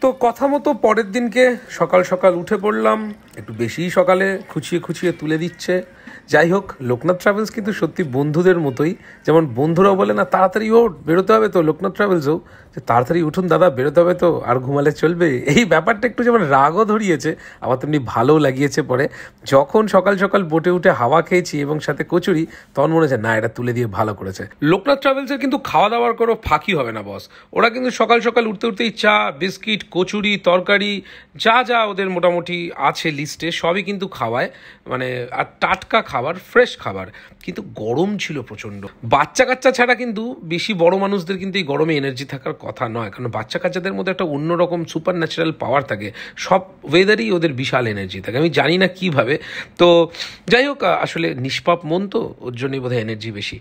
তো কথা মতো পরের দিনকে সকাল সকাল উঠে পড়লাম, একটু বেশিই সকালে খুঁচিয়ে খুঁচিয়ে তুলে দিচ্ছে। যাই হোক, লোকনাথ ট্রাভেলস কিন্তু সত্যি বন্ধুদের মতোই। যেমন বন্ধুরাও বলে না তাড়াতাড়ি ওঠ, বেরোতে হবে তো, লোকনাথ ট্রাভেলসও যে তাড়াতাড়ি উঠুন দাদা, বেরোতে হবে তো, আর ঘুমালে চলবে। এই ব্যাপারটা একটু যেমন রাগও ধরিয়েছে, আবার তেমনি ভালোও লাগিয়েছে। পরে যখন সকাল সকাল বোটে উঠে হাওয়া খেয়েছি এবং সাথে কচুরি, তখন মনে হচ্ছে না, এটা তুলে দিয়ে ভালো করেছে। লোকনাথ ট্রাভেলসের কিন্তু খাওয়া দাওয়ার কোনো ফাঁকি হবে না বস। ওরা কিন্তু সকাল সকাল উঠতে উঠতেই চা, বিস্কিট, কচুরি, তরকারি, যা যা ওদের মোটামুটি আছে লিস্টে সবই কিন্তু খাওয়ায়, মানে আর টাটকা খাবার, ফ্রেশ খাবার। কিন্তু গরম ছিল প্রচণ্ড। বাচ্চা কাচ্চা ছাড়া কিন্তু বেশি বড় মানুষদের কিন্তু এই গরমে এনার্জি থাকার কথা নয়, কারণ বাচ্চা কাচ্চাদের মধ্যে একটা অন্যরকম সুপার ন্যাচারাল পাওয়ার থাকে, সব ওয়েদারই ওদের বিশাল এনার্জি থাকে। আমি জানি না কীভাবে, তো যাই হোক, আসলে নিষ্পাপ মন তো, ওর জন্যই বোধহয় এনার্জি বেশি।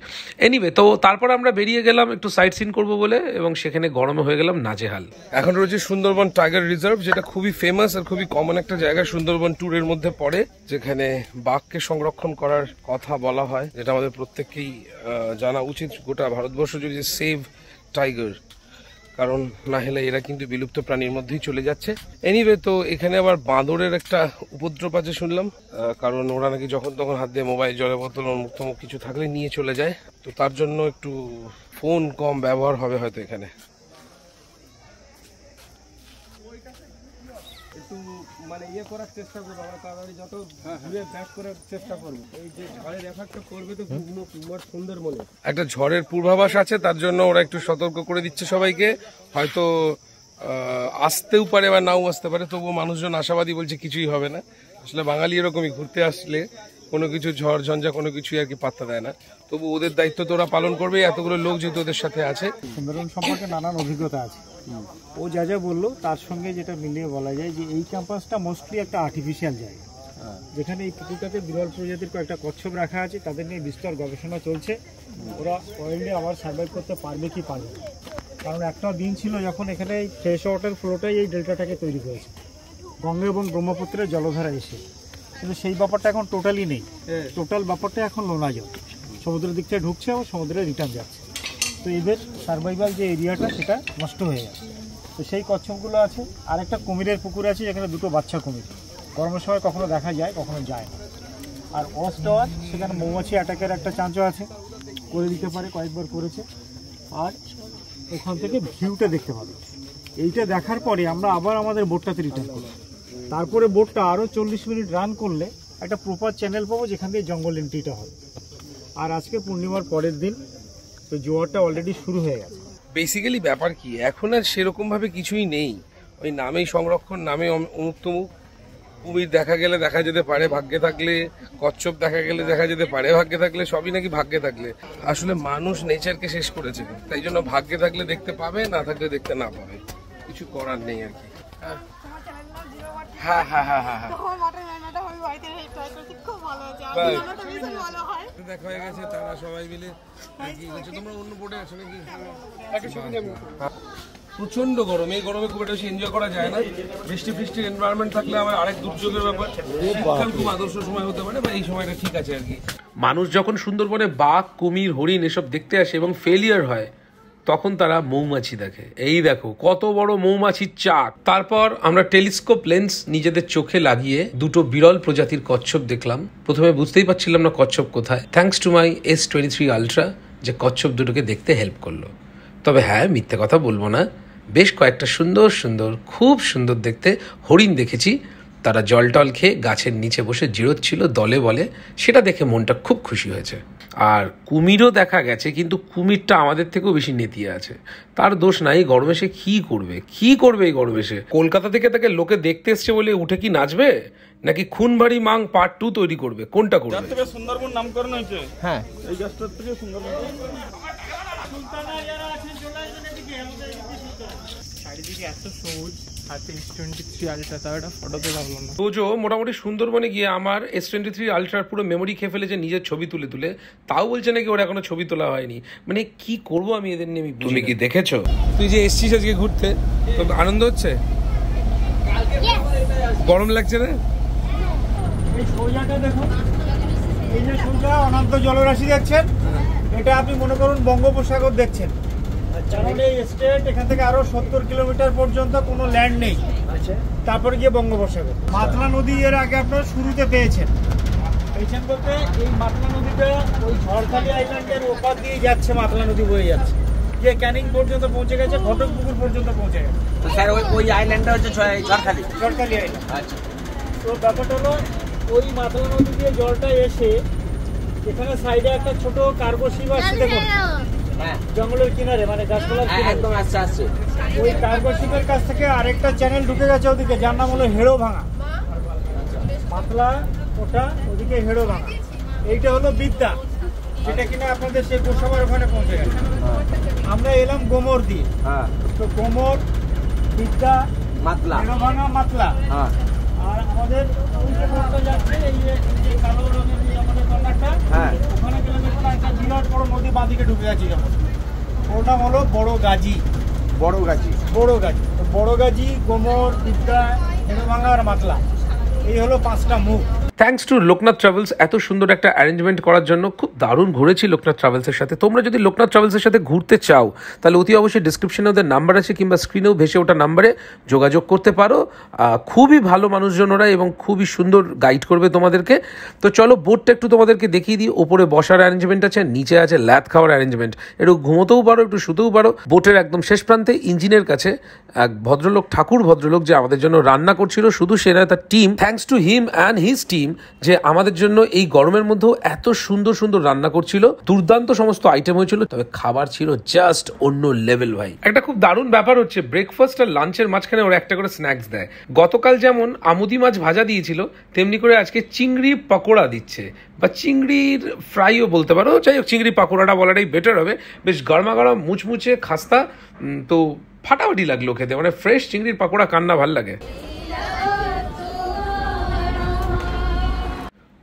এনিওয়ে, তো তারপর আমরা বেরিয়ে গেলাম একটু সাইট সিন করবো বলে, এবং সেখানে গরমে হয়ে গেলাম নাজেহাল। এখন রয়েছে সুন্দরবন টাইগার রিজার্ভ, যেটা খুবই ফেমাস আর খুবই কমন একটা জায়গা সুন্দরবন ট্যুরের মধ্যে পড়ে, যেখানে বাঘকে সংরক্ষণ করার কথা বলা হয়, যেটা আমাদের প্রত্যেককেই জানা উচিত। গোটা ভারতবর্ষ যদি সেভ টাইগার, কারণ না হলে এরা কিন্তু বিলুপ্ত প্রাণীর মধ্যেই চলে যাচ্ছে। এনিওয়ে, তো এখানে আবার বাঁদরের একটা উপদ্রব আছে শুনলাম, কারণ ওরা নাকি যখন তখন হাত দিয়ে মোবাইল, জলের বোতল, মুক্তমুখ কিছু থাকলে নিয়ে চলে যায়। তো তার জন্য একটু ফোন কম ব্যবহার হবে হয়তো এখানে। মানে ইয়ে করার চেষ্টা করবো, আমরা তাড়াতাড়ি যত দূরে ব্যাক করার চেষ্টা করবো। এই যে ঝড়ের এফেক্টটা করবে তো সুন্দর মনে একটা ঝড়ের পূর্বাভাস আছে, তার জন্য ওরা একটু সতর্ক করে দিচ্ছে সবাইকে। হয়তো আসতেও পারে বা নাও আসতে পারে, তবুও মানুষজন আশাবাদী, বলছে কিছুই হবে না। আসলে বাঙালি এরকমই, ঘুরতে আসলে কোনো কিছু ঝড় ঝঞ্ঝা কোনো কিছুই আর কি পাত্তা দেয় না, তবু ওদের দায়িত্ব তো ওরা পালন করবে, এতগুলো লোক যেহেতু ওদের সাথে আছে। সুন্দরবন সম্পর্কে নানান অভিজ্ঞতা আছে, ও যা যা বললো তার সঙ্গে যেটা মিলিয়ে বলা যায় যে এই ক্যাম্পাসটা মোস্টলি একটা আর্টিফিশিয়াল জায়গা, যেখানে এই পুকুরটাতে বিরল প্রজাতির কয়েকটা কচ্ছপ রাখা আছে, তাদের নিয়ে বিস্তর গবেষণা চলছে। ওরা ওয়াইল্ডে আবার সার্ভাইভ করতে পারবে কি পারবে না, কারণ একটা দিন ছিল যখন এখানে ফ্রেশ ওয়াটার ফ্লোটাই এই ডেল্টাটাকে তৈরি করেছে, গঙ্গা এবং ব্রহ্মপুত্রের জলধারা এসে। কিন্তু সেই ব্যাপারটা এখন টোটালি নেই, টোটাল ব্যাপারটা এখন লোনা জল, সমুদ্রের দিক থেকে ঢুকছে এবং সমুদ্রে রিটার্ন যাচ্ছে। তো এদের সার্ভাইভাল যে এরিয়াটা সেটা নষ্ট হয়ে যাচ্ছে। তো সেই কচ্ছপগুলো আছে, আর একটা কুমিরের পুকুর আছে যেখানে দুটো বাচ্চা কুমির গরমের সময় কখনো দেখা যায় কখনো যায় না। আর ওয়াচ টাওয়ার, সেখানে মৌমাছি অ্যাটাকের একটা চান্সও আছে, করে দিতে পারে, কয়েকবার করেছে। আর ওখান থেকে ভিউটা দেখতে পাবে। এইটা দেখার পরে আমরা আবার আমাদের বোটটাতে রিটার্ন করব, তারপরে বোটটা আরও 40 মিনিট রান করলে একটা প্রপার চ্যানেল পাবো যেখান দিয়ে জঙ্গল এন্ট্রিটা হবে। আর আজকে পূর্ণিমার পরের দিন, তো জোয়ারটা অলরেডি শুরু হয়ে গেছে। বেসিক্যালি ব্যাপার কি, এখন আর সেরকম ভাবে কিছুই নেই, ওই নামেই সংরক্ষণ, নামে অমুক তমুক। কুমির দেখা গেলে দেখা যেতে পারে ভাগ্যে থাকলে, কচ্ছপ দেখা গেলে দেখা যেতে পারে ভাগ্যে থাকলে, সবই নাকি ভাগ্যে থাকলে। আসলে মানুষ নেচারকে শেষ করেছে, তাই জন্য ভাগ্যে থাকলে দেখতে পাবে, না থাকলে দেখতে না পাবে, কিছু করার নেই আর কি। হ্যাঁ হ্যাঁ হ্যাঁ হ্যাঁ হ্যাঁ, দেখা হয়ে গেছে, তারা সবাই মিলে কি করছে। তোমরা অন্য বোর্ডে আছো নাকি? প্রচন্ড গরম, এই গরমে খুব একটা বেশি এনজয় করা যায় না। বৃষ্টি ফৃষ্টির এনভায়রনমেন্ট থাকলে আবার আরেক দুর্যোগের ব্যাপার। শীতকাল খুব আদর্শ সময় হতে পারে, বা এই সময়টা ঠিক আছে আর কি। মানুষ যখন সুন্দরবনে বাঘ, কুমির, হরিণ এসব দেখতে আসে এবং ফেলিয়ার হয়, তখন তারা মৌমাছি দেখে। এই দেখো কত বড় মৌমাছির চাক। তারপর আমরা টেলিস্কোপ লেন্স নিজেদের চোখে লাগিয়ে দুটো বিরল প্রজাতির কচ্ছপ দেখলাম। প্রথমে বুঝতেই পারছিলাম না কচ্ছপ কোথায়, thanks to my S23 ultra, যে কচ্ছপ দুটোকে দেখতে হেল্প করলো। তবে হ্যাঁ, মিথ্যে কথা বলবো না, বেশ কয়েকটা সুন্দর সুন্দর, খুব সুন্দর দেখতে হরিণ দেখেছি। তারা জল টল খেয়ে গাছের নিচে বসে জিরোচ্ছিল দলে বলে, সেটা দেখে মনটা খুব খুশি হয়েছে। আর কুমিরও দেখা গেছে, কিন্তু কুমিরটা আমাদের থেকেও বেশি নেতিয়ে আছে। তার দোষ নাই, গরমে সে কি করবে এই গরমে সে? কলকাতা থেকে তাকে লোকে দেখতে এসছে বলে উঠে কি নাচবে, নাকি খুনবাড়ি মাং পার্ট 2 তৈরি করবে? কোনটা করবে? সুন্দরবন নামকরণ হয়েছে, হ্যাঁ, এই গাছটার থেকে সুন্দরবন। চারিদিকে এত সবুজ, হাতে S23 আলট্রা, তাও একটা ফটোতে ভাবলাম না। তোজো মোটামুটি সুন্দরবনে গিয়ে আমার S23 আলট্রার পুরো মেমোরি খেয়ে ফেলেছে নিজের ছবি তুলে, তাও বলছে নাকি ওর এখনো ছবি তোলা হয়নি। মানে কি করবো আমি এদের নিয়ে? তুমি কি দেখেছো? তুই যে এসছিস আজকে ঘুরতে, তো আনন্দ হচ্ছে? গরম লাগছে না? এই সোজাটা দেখুন, এই যে সোজা অনন্ত জলরাশি দেখছেন, এটা আপনি মনে করুন বঙ্গোপসাগর দেখছেন। কারণ এই স্টেট এখান থেকে আরো 70 কিলোমিটার পর্যন্ত কোনো ল্যান্ড নেই। তারপরে গিয়ে বঙ্গোপসাগর। মাতলা নদী এর আগে আপনারা শুরুতে পেয়েছেন বলতে এই মাতলা নদীটা ওই ঝড়খালি আইল্যান্ডের ওপার দিয়ে যাচ্ছে, মাতলা নদী বয়ে যাচ্ছে, যে ক্যানিং পর্যন্ত পৌঁছে গেছে, ঘটকপুকুর পর্যন্ত পৌঁছে গেছে। তো স্যার ওই আইল্যান্ডটা হচ্ছে ঝড়খালি আইল্যান্ড। আচ্ছা, তো ব্যাপারটা হলো ওই মাতলা নদী দিয়ে জলটা এসে এখানে সাইডে একটা ছোট কার্গো শিপ আছে, দেখুন জঙ্গলের কিনারে, মানে গাছপালার কিনারে একদম আসছে। ওই কার্গো শিপের কাছ থেকে আরেকটা চ্যানেল ঢুকে গেছে ওদিকে, যার নাম হলো হেড়ো ভাঙা। মাতলা ওটা ওদিকে হেড়ো ভাঙা, এইটা হলো বিদ্যা, যেটা কিনা আপনাদের সেই গোসাবার ওখানে পৌঁছে গেছে। আমরা এলাম গোমর দিয়ে, তো গোমর, বিদ্যা, মাতলা, হেড়ো ভাঙা, মাতলা। আর আমাদের ওই যে রোডটা যাচ্ছে, এই যে কালো রঙের আমাদের কর্নারটা, ওখানে গেলে দেখুন একটা বিরাট বড় নদী বাঁদিকে ঢুকে গেছে, যেমন ওর নাম হলো বড় গাজী। বড় গাজী, তো বড় গাজী, গোমর, বিদ্যা, হেড়ো ভাঙা আর মাতলা, এই হলো 5টা মুখ। থ্যাঙ্কস টু লোকনাথ ট্রাভেলস এত সুন্দর একটা অ্যারেঞ্জমেন্ট করার জন্য। খুব দারুণ ঘুরেছি লোকনাথ ট্রাভেলসের সাথে। তোমরা যদি লোকনাথ ট্রাভেলসের সাথে ঘুরতে চাও তাহলে অতি অবশ্যই ডিসক্রিপশনে ওদের নাম্বার আছে, কিংবা স্ক্রিনেও ভেসে ওটা নাম্বারে যোগাযোগ করতে পারো। খুবই ভালো মানুষজন ওরা, এবং খুবই সুন্দর গাইড করবে তোমাদেরকে। তো চলো বোটটা একটু তোমাদেরকে দেখিয়ে দিই। ওপরে বসার অ্যারেঞ্জমেন্ট আছে, নিচে আছে ল্যাদ খাওয়ার অ্যারেঞ্জমেন্ট। একটু ঘুমোতেও পারো, একটু শুতেও পারো। বোটের একদম শেষ প্রান্তে ইঞ্জিনের কাছে এক ভদ্রলোক, ঠাকুর ভদ্রলোক, যে আমাদের জন্য রান্না করছিল, শুধু সে নয়, তার team, thanks to him and his team, যে আমাদের জন্য এই গরমের মধ্যেও এত সুন্দর সুন্দর রান্না করছিল। দুর্দান্ত সমস্ত আইটেম হয়েছিল, তবে খাবার ছিল জাস্ট অন্য লেভেল ভাই। একটা খুব দারুণ ব্যাপার হচ্ছে, ব্রেকফাস্ট আর লাঞ্চের মাঝখানে ওরা একটা করে স্ন্যাক্স দেয়। গতকাল যেমন আমুদি মাছ ভাজা দিয়েছিল, তেমনি করে আজকে চিংড়ি পকোড়া দিচ্ছে, বা চিংড়ির ফ্রাইও বলতে পারো। যাই হোক, চিংড়ি পকোড়াটা বলাটাই বেটার হবে। বেশ গরমা গরম মুচমুচে খাস্তা, তো ফাটাফাটি লাগলো খেতে। মানে ফ্রেশ চিংড়ির পকোড়া কান্না ভাল লাগে।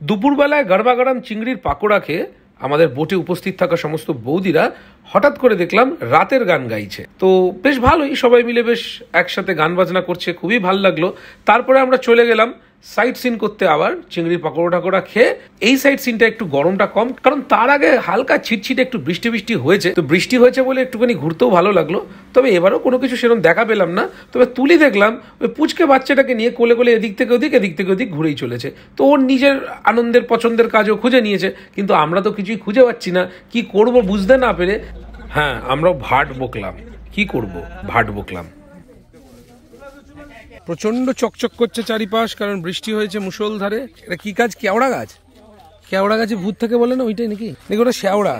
দুপুরবেলায় গরমা গরম চিংড়ির পাকোড়া খেয়ে আমাদের বোটে উপস্থিত থাকা সমস্ত বৌদিরা হঠাৎ করে দেখলাম রাতের গান গাইছে। তো বেশ ভালোই, সবাই মিলে বেশ একসাথে গান বাজনা করছে, খুবই ভালো লাগলো। তারপরে আমরা চলে গেলাম সাইট সিন করতে, আবার চিংড়ির পাকোড়া টাকোড়া খেয়ে। এই সাইট সিনটা একটু গরমটা কম, কারণ তার আগে হালকা ছিটছিটে একটু বৃষ্টি বৃষ্টি হয়েছে। তো বৃষ্টি হয়েছে বলে একটুখানি ঘুরতেও ভালো লাগলো। তবে এবারও কোনো কিছু সেরকম দেখা পেলাম না। তবে তুলি দেখলাম ওই পুচকে বাচ্চাটাকে নিয়ে কোলে কোলে এদিক থেকে ওদিক ঘুরেই চলেছে। তো ওর নিজের আনন্দের পছন্দের কাজও খুঁজে নিয়েছে, কিন্তু আমরা তো কিছুই খুঁজে পাচ্ছি না, কি করব বুঝতে না পেরে। হ্যাঁ, আমরাও ভাট বকলাম, কি করব, ভাট বকলাম। প্রচন্ড চকচক করছে চারিপাশ, কারণ বৃষ্টি হয়েছে মুষলধারে। এটা কি গাছ? কেওড়া গাছ। কেওড়া গাছে ভূত থাকে বলে না, ওইটাই নাকি? দেখো ওটা শেওড়া।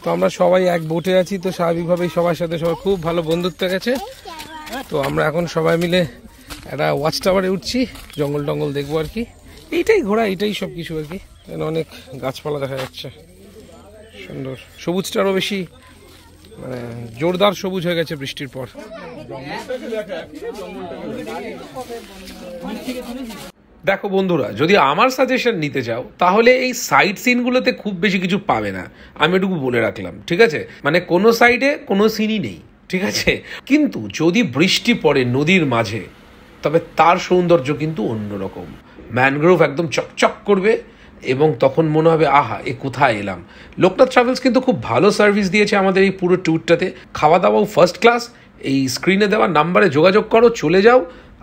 তো আমরা সবাই এক বোটে আছি, তো স্বাভাবিকভাবেই সবার সাথে সবার খুব ভালো বন্ধুত্ব গেছে। তো আমরা এখন সবাই মিলে একটা ওয়াচ টাওয়ারে উঠছি, জঙ্গল টঙ্গল দেখবো আর কি। এইটাই ঘোরা, এইটাই সব কিছু আর কি। এখানে অনেক গাছপালা দেখা যাচ্ছে, সুন্দর সবুজটা আরো বেশি, মানে জোরদার সবুজ হয়ে গেছে বৃষ্টির পর। দেখো বন্ধুরা, যদি আমার সাজেশন নিতে চাও তাহলে এই সাইড সিনগুলোতে খুব বেশি কিছু পাবে না, আমি এটুকু বলে রাখলাম, ঠিক আছে? মানে কোনো সাইডে কোনো সিনই নেই, ঠিক আছে? কিন্তু যদি বৃষ্টি পড়ে নদীর মাঝে, তবে তার সৌন্দর্য কিন্তু অন্যরকম। ম্যানগ্রোভ একদম চকচক করবে, এবং তখন মনে হবে আহা, এ কোথায় এলাম। লোকনাথ ট্রাভেলস কিন্তু খুব ভালো সার্ভিস দিয়েছে আমাদের এই পুরো ট্যুরটাতে। খাওয়া দাওয়াও ফার্স্ট ক্লাস। এই স্ক্রিনে দেওয়া নাম্বারে যোগাযোগ করো, চলে যাও।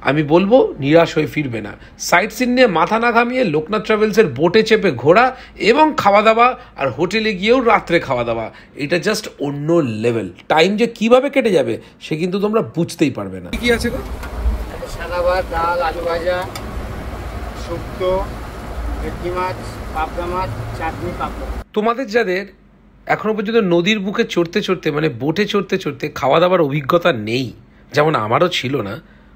আমি বলবো নিরাশ হয়ে ফিরবে না। সাইট সিন নিয়ে মাথা না ঘামিয়ে লোকনাথ ট্রাভেলসের বোটে চেপে ঘোরা, এবং খাওয়া দাওয়া, আর হোটেলে গিয়েও রাত্রে খাওয়া দাওয়া, এটা জাস্ট অন্য লেভেল। টাইম যে কিভাবে কেটে যাবে সে কিন্তু তোমরা বুঝতেই পারবে না। কি আছে গো? সাদা ভাত, ডাল, আলু ভাজা, শুক্তো, ভেটকি মাছ, পাবদা মাছ, চাটনি, পাপড়। তোমাদের যাদের এখনো পর্যন্ত নদীর বুকে চড়তে চড়তে, মানে বোটে চড়তে চড়তে খাওয়া দাওয়ার অভিজ্ঞতা নেই, যেমন আমারও ছিল না,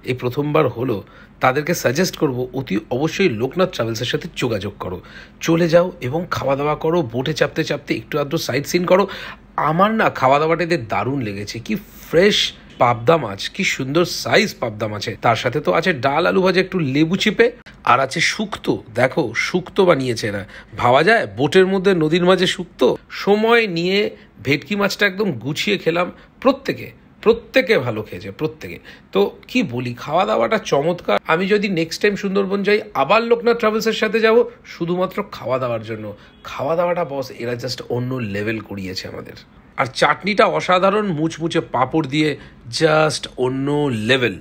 এই প্রথমবার হলো, তাদেরকে সাজেস্ট করব অতি অবশ্যই লোকনাথ ট্রাভেলসের সাথে যোগাযোগ করো, চলে যাও এবং খাওয়া দাওয়া করো। বোটে চাপতে চাপতে একটু আধটু সাইট সিন করো। আমার না খাওয়া দাওয়াটা এদের দারুণ লেগেছে। কি ফ্রেশ পাবদা মাছ, কি সুন্দর সাইজ পাবদা মাছে, তার সাথে তো আছে ডাল আলু ভাজা, একটু লেবু চিপে, আর আছে শুক্তো। দেখো শুক্তো বানিয়েছে এরা, ভাবা যায় বোটের মধ্যে নদীর মাঝে শুক্তো। সময় নিয়ে ভেটকি মাছটা একদম গুছিয়ে খেলাম। প্রত্যেকে ভালো খেয়েছে, প্রত্যেকে। তো কি বলি, খাওয়া দাওয়াটা চমৎকার। আমি যদি নেক্সট টাইম সুন্দরবন যাই, আবার লোকনাথ ট্রাভেলসের সাথে যাব শুধুমাত্র খাওয়া দাওয়ার জন্য। খাওয়া দাওয়াটা বস, এরা জাস্ট অন্য লেভেল করিয়েছে আমাদের। আর চাটনিটা অসাধারণ, মুচমুচে পাঁপড় দিয়ে জাস্ট অন্য লেভেল।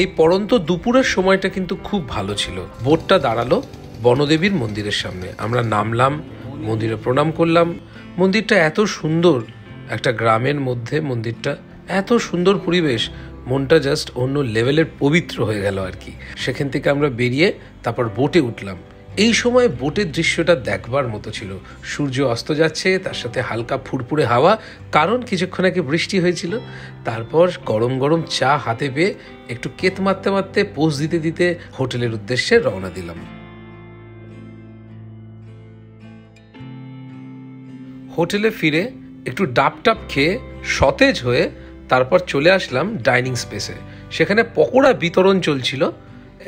এই পড়ন্ত দুপুরের সময়টা কিন্তু খুব ভালো ছিল। বোটটা দাঁড়ালো বনদেবীর মন্দিরের সামনে, আমরা নামলাম, মন্দিরে প্রণাম করলাম। মন্দিরটা এত সুন্দর, একটা গ্রামের মধ্যে মন্দিরটা, এত সুন্দর পরিবেশ, মনটা জাস্ট অন্য লেভেলের পবিত্র হয়ে গেল আর কি। সেখান থেকে আমরা বেরিয়ে তারপর বোটে উঠলাম। এই সময় বোটের দৃশ্যটা দেখবার মতো ছিল। সূর্য অস্ত যাচ্ছে, তার সাথে হালকা ফুরফুরে হাওয়া, কারণ কিছুক্ষণ আগে বৃষ্টি হয়েছিল। তারপর গরম গরম চা হাতে পেয়ে একটু কেত মারতে মারতে পোজ দিতে দিতে হোটেলের উদ্দেশ্যে রওনা দিলাম। হোটেলে ফিরে একটু ডাব টাপ খেয়ে সতেজ হয়ে তারপর চলে আসলাম ডাইনিং স্পেসে। সেখানে পকোড়া বিতরণ চলছিল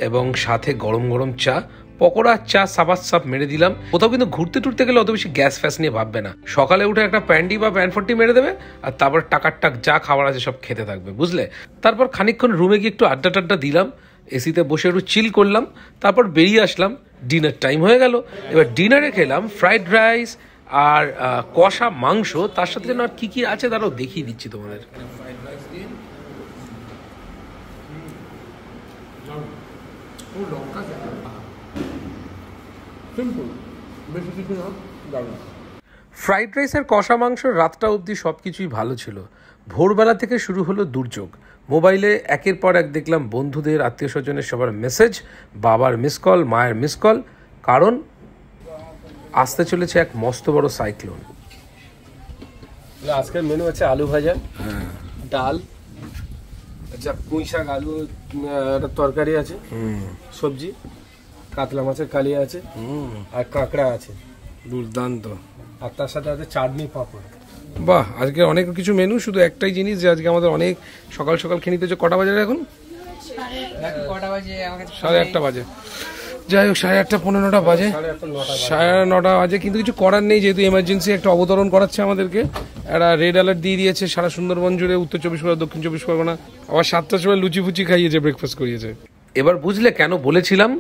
এবং সাথে গরম গরম চা। পকোড়া চা সাবাস সাপ মেরে দিলাম। কোথাও কিন্তু ঘুরতে টুরতে গেলে অত বেশি গ্যাস ফ্যাস নিয়ে ভাববে না, সকালে উঠে একটা প্যান্ডি বা প্যানফর্টি মেরে দেবে আর তারপর টাকার টাক যা খাবার আছে সব খেতে থাকবে, বুঝলে। তারপর খানিকক্ষণ রুমে গিয়ে একটু আড্ডা টাড্ডা দিলাম, এসিতে বসে একটু চিল করলাম, তারপর বেরিয়ে আসলাম। ডিনার টাইম হয়ে গেল। এবার ডিনারে খেলাম ফ্রাইড রাইস আর কষা মাংস, তার সাথে যেন আর কি কি আছে তারাও দেখিয়ে দিচ্ছি তোমাদের। ফ্রাইড রাইস আর কষা মাংস রাতটা অবধি সব কিছুই ভালো ছিল। ভোরবেলা থেকে শুরু হলো দুর্যোগ। মোবাইলে একের পর এক দেখলাম বন্ধুদের, আত্মীয় স্বজনের সবার মেসেজ, বাবার মিস কল, মায়ের মিস কল, কারণ আসতে চলেছে এক মস্ত বড় সাইক্লোন। আজকের মেনু আছে আলু ভাজা, ডাল, আচ্ছা পুঁই শাক, আলু, একটা তরকারি আছে, সবজি, কাতলা মাছের কালিয়া আছে, আর কাঁকড়া আছে। দুর্দান্ত। আর তার সাথে আছে চাটনি, পাঁপড়। বাহ, আজকে অনেক কিছু মেনু। শুধু একটাই জিনিস যে আজকে আমাদের অনেক সকাল সকাল খেয়ে নিতে হচ্ছে। কটা বাজে এখন? 1:30 বাজে। যাই হোক, 8:30 15টা বাজে, 9:30 বাজে, কিন্তু কিছু করার নেই, যেহেতু এমার্জেন্সি একটা অবতরণ করাচ্ছে আমাদেরকে। একটা রেড অ্যালার্ট দিয়ে দিয়েছে সারা সুন্দরবন জুড়ে, উত্তর 24 পরগনা, দক্ষিণ 24 পরগনা। আবার 7টার সময় লুচি ফুচি খাইয়েছে, ব্রেকফাস্ট করিয়েছে। এবার বুঝলে কেন বলেছিলাম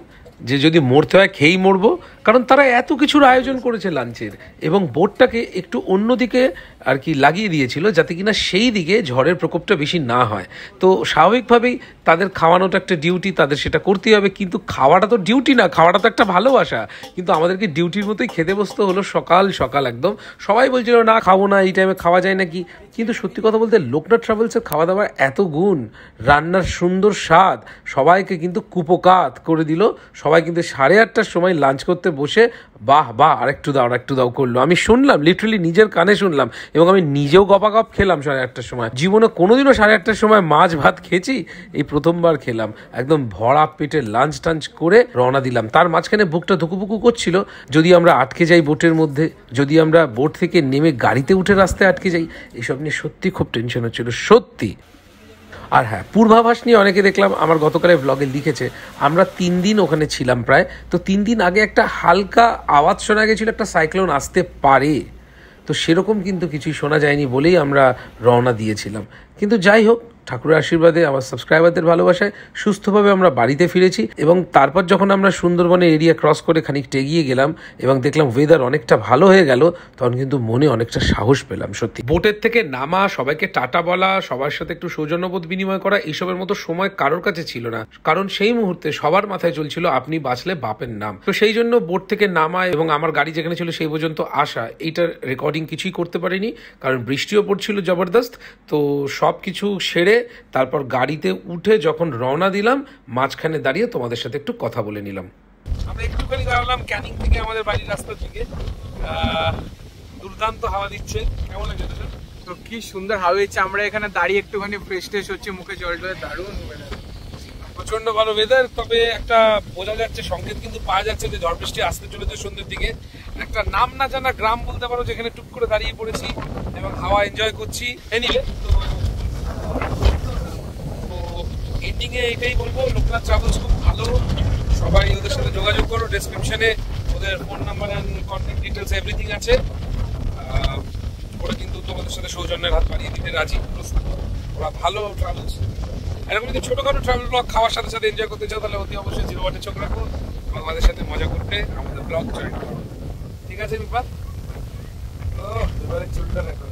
যে যদি মরতে হয় খেয়েই মরবো, কারণ তারা এত কিছুর আয়োজন করেছে লাঞ্চের, এবং বোটটাকে একটু অন্যদিকে আর কি লাগিয়ে দিয়েছিল যাতে কিনা সেই দিকে ঝড়ের প্রকোপটা বেশি না হয়। তো স্বাভাবিকভাবেই তাদের খাওয়ানোটা একটা ডিউটি, তাদের সেটা করতেই হবে। কিন্তু খাওয়াটা তো ডিউটি না, খাওয়াটা তো একটা ভালোবাসা। কিন্তু আমাদেরকে ডিউটির মতোই খেতে বসতে হলো সকাল সকাল একদম। সবাই বলছিল না খাবো না, এই টাইমে খাওয়া যায় নাকি। কিন্তু সত্যি কথা বলতে লোকনাথ ট্রাভেলসের খাওয়া দাওয়ার এত গুণ, রান্নার সুন্দর স্বাদ সবাইকে কিন্তু কুপোকাত করে দিল। সবাই কিন্তু 8:30টার সময় লাঞ্চ করতে বসে বাহ বাহ আরেকটু দাও করলো। আমি শুনলাম, লিটারালি নিজের কানে শুনলাম, এবং আমি নিজেও গপাগপ খেলাম 8:30টার সময়। জীবনে কোনোদিনও 8:30টার সময় মাছ ভাত খেয়েছি, এই প্রথমবার খেলাম। একদম ভরা পেটে লাঞ্চ টাঞ্চ করে রওনা দিলাম। তার মাঝখানে বুকটা ধুকুপুকু করছিল, যদি আমরা আটকে যাই বোটের মধ্যে, যদি আমরা বোট থেকে নেমে গাড়িতে উঠে রাস্তায় আটকে যাই, এইসব নিয়ে সত্যি খুব টেনশন হচ্ছিল, সত্যি। আর হ্যাঁ, পূর্বাভাস নিয়ে অনেকে দেখলাম আমার গতকালের ব্লগে লিখেছে। আমরা 3 দিন ওখানে ছিলাম প্রায়, তো 3 দিন আগে একটা হালকা আওয়াজ শোনা গেছিল একটা সাইক্লোন আসতে পারে, তো সেরকম কিন্তু কিছুই শোনা যায়নি বলেই আমরা রওনা দিয়েছিলাম। কিন্তু যাই হোক, ঠাকুরের আশীর্বাদে, আমার সাবস্ক্রাইবারদের ভালোবাসায় সুস্থভাবে আমরা বাড়িতে ফিরেছি। এবং তারপর যখন আমরা সুন্দরবনের এরিয়া ক্রস করে খানিকটা এগিয়ে গেলাম এবং দেখলাম ওয়েদার অনেকটা ভালো হয়ে গেল, তখন কিন্তু মনে অনেকটা সাহস পেলাম। সত্যি বোটের থেকে নামা, সবাইকে টাটা বলা, সবার সাথে একটু সৌজন্যবোধ বিনিময় করা, এইসবের মতো সময় কারোর কাছে ছিল না, কারণ সেই মুহূর্তে সবার মাথায় চলছিল আপনি বাঁচলে বাপের নাম। তো সেই জন্য বোট থেকে নামা এবং আমার গাড়ি যেখানে ছিল সেই পর্যন্ত আসা, এইটার রেকর্ডিং কিছুই করতে পারিনি, কারণ বৃষ্টিও পড়ছিল জবরদস্ত। তো সব কিছু সেরে তারপর গাড়িতে উঠে যখন রওনা দিলাম, মাঝখানে দাঁড়িয়ে তোমাদের সাথে একটু কথা বলে নিলাম। আমরা একটুখানি দাঁড়ালাম ক্যানিং থেকে আমাদের বাড়ির রাস্তার দিকে। দুর্দান্ত হাওয়া দিচ্ছে, কেমন লাগছে? তো কি সুন্দর হাওয়া দিচ্ছে, আমরা এখানে দাঁড়িয়ে একটুখানি ফ্রেশ ট্রেশ হচ্ছে, মুখে জল টলে, দারুণ প্রচন্ড ভালো ওয়েদার। তবে একটা বোঝা যাচ্ছে, সংকেত কিন্তু পাওয়া যাচ্ছে যে ঝড় বৃষ্টি আসতে চলেছে সন্ধ্যের দিকে। একটা নাম না জানা গ্রাম বলতে পারো, যেখানে টুক করে দাঁড়িয়ে পড়েছি এবং হাওয়া এনজয় করছি। এনিওয়ে, তো এন্ডিংয়ে এটাই বলবো, লোকনাথ ট্রাভেলস খুব ভালো, সবাই ওদের সাথে যোগাযোগ করো। ডেসক্রিপশনে ওদের phone number and contact details everything আছে। ওরা কিন্তু তোমাদের সাথে সৌজন্যের হাত বাড়িয়ে দিতে রাজি, ওরা ভালো ট্রাভেলস। এরকম যদি ছোটখাটো ট্রাভেল ব্লগ খাওয়ার সাথে সাথে এনজয় করতে চাও তাহলে অতি অবশ্যই 0 চোখ রাখো এবং আমাদের সাথে মজা করতে আমাদের ব্লগ জয়েন করো। ঠিক আছে বিপাত, এবারে চুলটা রাখো।